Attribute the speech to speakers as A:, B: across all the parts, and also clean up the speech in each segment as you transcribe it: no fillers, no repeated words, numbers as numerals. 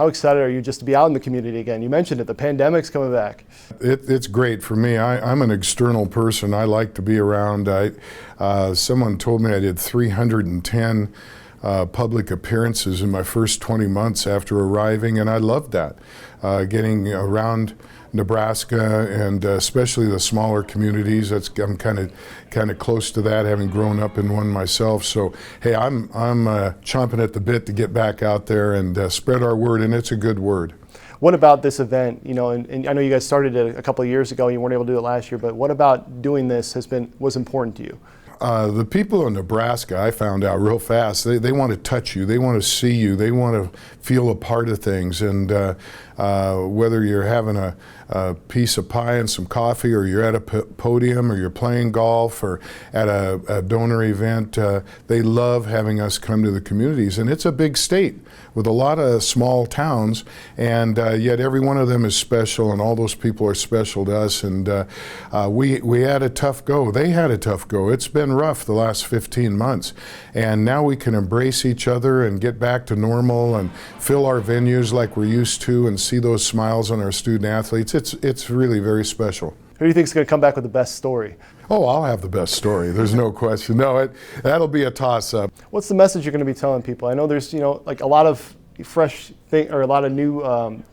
A: How excited are you just to be out in the community again? You mentioned it, the pandemic's coming back.
B: It's great for me. I'm an external person. I like to be around. Someone told me I did 310 public appearances in my first 20 months after arriving, and I loved that. Getting around Nebraska and especially the smaller communities. I'm kind of close to that, having grown up in one myself. So hey, I'm chomping at the bit to get back out there and spread our word, and it's a good word.
A: What about this event? You know, and I know you guys started it a couple of years ago. You weren't able to do it last year, but what about doing this was important to you?
B: The people in Nebraska, I found out real fast, they want to touch you, they want to see you, they want to feel a part of things. And whether you're having a piece of pie and some coffee, or you're at a podium, or you're playing golf, or at a donor event, they love having us come to the communities. And it's a big state with a lot of small towns, and yet every one of them is special, and all those people are special to us. And we had a tough go. They had a tough go. It's been rough the last 15 months, and now we can embrace each other and get back to normal and fill our venues like we're used to and see those smiles on our student athletes. It's really very special.
A: Who do you think is going to come back with the best story?
B: Oh, I'll have the best story. There's no question. No, that'll be a toss-up.
A: What's the message you're going to be telling people? I know there's, like a lot of fresh or a lot of new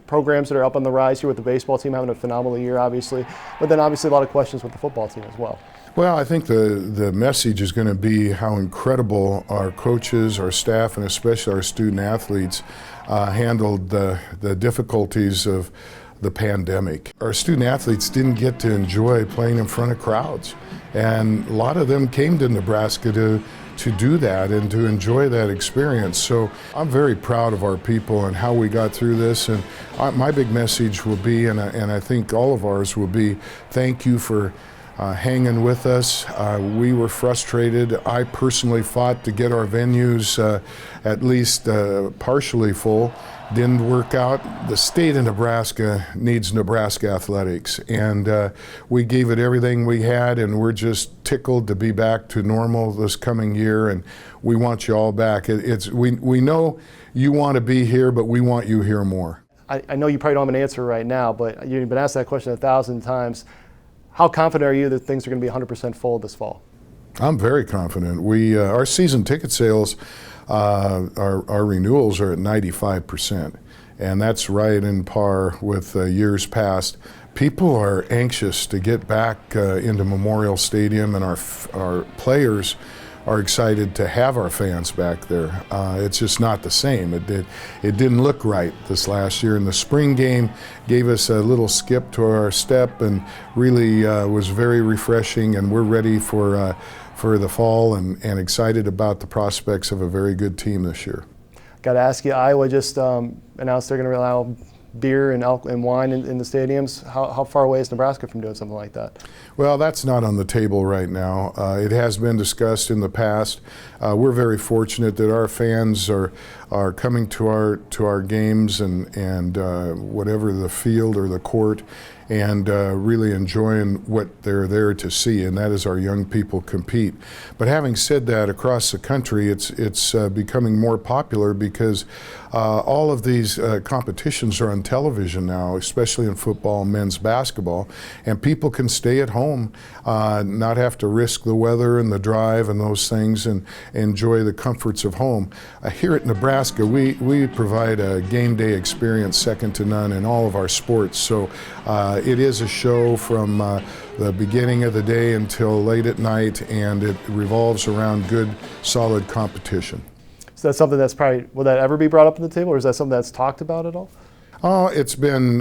A: programs that are up on the rise here with the baseball team having a phenomenal year, obviously, but then obviously a lot of questions with the football team as well.
B: Well, I think the message is going to be how incredible our coaches, our staff, and especially our student athletes handled the difficulties of the pandemic. Our student athletes didn't get to enjoy playing in front of crowds, and a lot of them came to Nebraska to do that and to enjoy that experience. So I'm very proud of our people and how we got through this, and my big message will be, and I think all of ours will be, thank you for hanging with us. We were frustrated. I personally fought to get our venues at least partially full. Didn't work out. The state of Nebraska needs Nebraska athletics, and we gave it everything we had, and we're just tickled to be back to normal this coming year, and we want you all back. We know you want to be here, but we want you here more.
A: I know you probably don't have an answer right now, but you've been asked that question 1,000 times. How confident are you that things are going to be 100% full this fall?
B: I'm very confident. Our season ticket sales, our renewals are at 95%, and that's right in par with years past. People are anxious to get back into Memorial Stadium, and our players are excited to have our fans back there. It's just not the same. It didn't look right this last year. And the spring game gave us a little skip to our step, and really was very refreshing. And we're ready for the fall, and excited about the prospects of a very good team this year.
A: Got to ask you, Iowa just announced they're going to allow beer and wine in the stadiums. How far away is Nebraska from doing something like that?
B: Well, that's not on the table right now. It has been discussed in the past. We're very fortunate that our fans are coming to our games and whatever the field or the court, and really enjoying what they're there to see, and that is our young people compete. But having said that, across the country, it's becoming more popular because all of these competitions are on television now, especially in football and men's basketball, and people can stay at home, not have to risk the weather and the drive and those things, and enjoy the comforts of home. Here at Nebraska, we provide a game day experience second to none in all of our sports. So it is a show from the beginning of the day until late at night, and it revolves around good, solid competition.
A: So that's something that's will that ever be brought up on the table, or is that something that's talked about at all?
B: Oh, it's been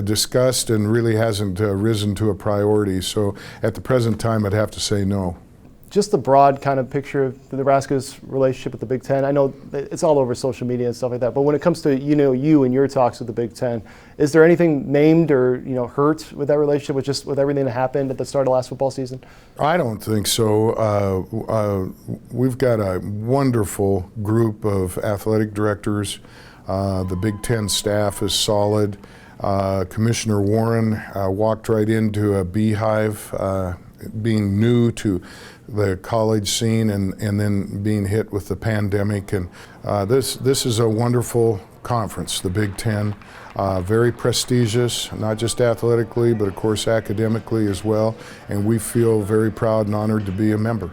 B: discussed and really hasn't risen to a priority. So at the present time, I'd have to say no.
A: Just the broad kind of picture of Nebraska's relationship with the Big Ten. I know it's all over social media and stuff like that, but when it comes to you and your talks with the Big Ten, is there anything named or hurt with that relationship with everything that happened at the start of last football season? I
B: don't think so. We've got a wonderful group of athletic directors. The Big Ten staff is solid. Commissioner Warren walked right into a beehive, being new to the college scene and then being hit with the pandemic. And this is a wonderful conference, the Big Ten. Very prestigious, not just athletically, but of course academically as well. And we feel very proud and honored to be a member.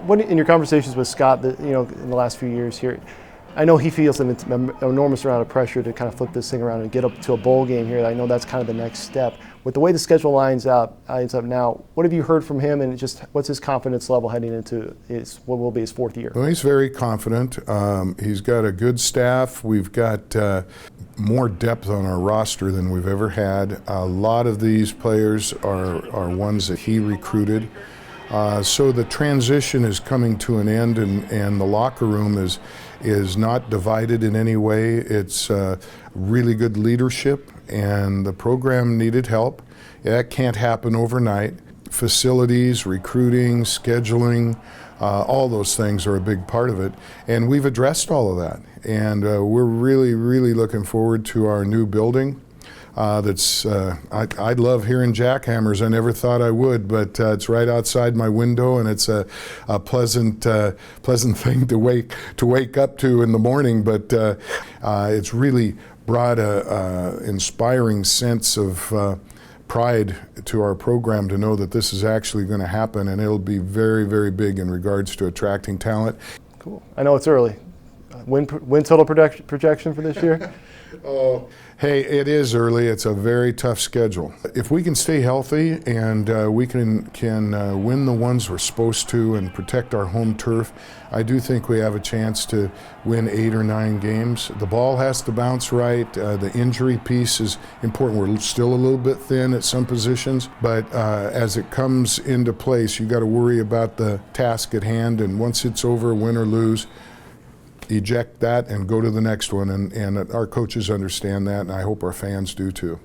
A: What, in your conversations with Scott, in the last few years here, I know he feels an enormous amount of pressure to kind of flip this thing around and get up to a bowl game here. I know that's kind of the next step. With the way the schedule lines up now, what have you heard from him, and just what's his confidence level heading into what will be his fourth year?
B: Well, he's very confident. He's got a good staff. We've got more depth on our roster than we've ever had. A lot of these players are ones that he recruited. So the transition is coming to an end, and the locker room is not divided in any way. It's really good leadership, and the program needed help. That can't happen overnight. Facilities, recruiting, scheduling, all those things are a big part of it, and we've addressed all of that. And we're really, really looking forward to our new building. I love hearing jackhammers. I never thought I would, but it's right outside my window, and it's a pleasant thing to wake up to in the morning. But it's really brought a inspiring sense of pride to our program to know that this is actually going to happen, and it'll be very, very big in regards to attracting talent.
A: Cool. I know it's early. Win total projection for this year?
B: Oh, hey, it is early. It's a very tough schedule. If we can stay healthy and we can win the ones we're supposed to and protect our home turf, I do think we have a chance to win 8 or 9 games. The ball has to bounce right. The injury piece is important. We're still a little bit thin at some positions, but as it comes into place, you got to worry about the task at hand, and once it's over, win or lose, eject that and go to the next one, and our coaches understand that, and I hope our fans do too.